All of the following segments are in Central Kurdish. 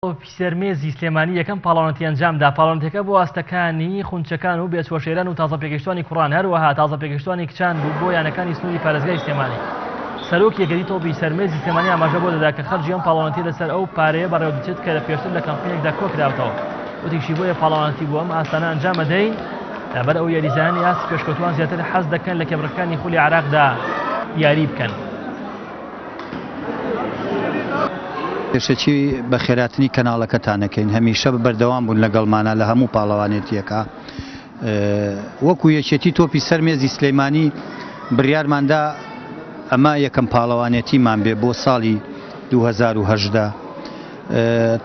پیسەرمێزی سلێمانی یەکەم پاڵەوانەتی ئەنجامدا. پاڵەوانەتەکە بۆ ئاستەکانی خونچەکان و بێچوەشێران و تازە پێگەشتوانی کوڕان هەروەها تازە پێگەشتوانی کچان بوو بۆ یانەکانی سنووری پارێزگای سلێمانی. سەرۆک یەکەتی تۆپی سەرمێزی سلێمانی ئاماژە بۆ دەدا کە خەرجی ئەم پاڵەوانەتی لەسەر ئەو پارەیە بەڕێوە بچێت کە لە پێشتر لە کەمپێنێکدا کۆکراوەتەوە. وتیشی بۆیە پاڵەوانەتی بۆ ئەم ئاستانە ئەنجام ئەدەین لەبەر ئەو یاریزانی ئاستی پێشکەوتوان زیاتر حەز دەکەن لە کێبڕەکانی خولی عێراقدا یاری بکەن. پێشەچی بە خێراتنی کەناڵەکەتانەکەین هەمیشە بەردەوام بوون لەگەڵمانە لە هەموو پاڵەوانێتیەکە. وەکو یەکێتی تۆپی سەرمێزی سلەیمانی بڕیارماندا ئەمە یەکەم پاڵەوانێتیمان بێ بۆ ساڵی 2018.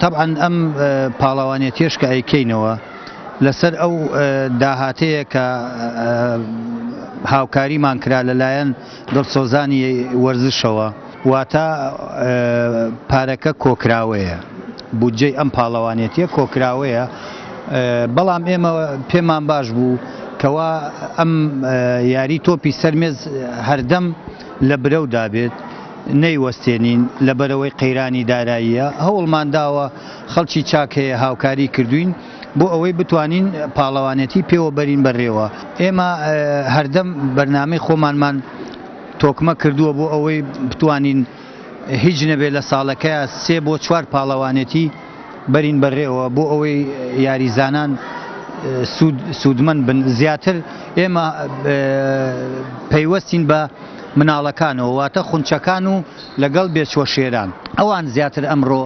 طبعاً ئەم پاڵەوانێتیش کە ئەیکەینەوە لەسەر ئەو داهاتەیە کە هاوکاریمان کرا لەلایەن دڵسۆزانی وەرزشەوە، واتە پارەکە کۆکراوەیە، بودجەی ئەم پاڵەوانێتیە کۆکراوەیە. بەڵام ئێمە پێمان باش بوو کەوا ئەم یاری تۆپی سەرمێز هەردەم لە برەودا بێت، نەیوەستێنین لەبەرەوەی قەیرانی داراییە. هەوڵمان داوە خەڵکی چاک هەیە هاوکاری کردوین بۆ ئەوەی بتوانین پاڵەوانێتی پێوە بەرین بەڕێوە. ئێمە هەردەم بەرنامەی خۆمانمان تۆکمە کردووە بۆ ئەوەی بتوانین هیچ نەبێت لە ساڵەکەیە 3 بۆ 4 پاڵەوانێتی بەرین بەڕێوە بۆ ئەوەی یاریزانان سوودمەند بن. زیاتر ئێمە پەیوەستین بە مناڵەکانەوە، واتە خونچەکان و لەگەڵ بێچوەشێران. ئەوان زیاتر ئەمڕۆ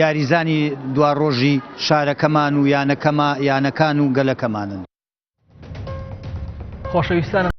یاریزانی دواڕۆژی شارەکەمان و یانەکان و گەلەکەمانن. خۆشەویستانم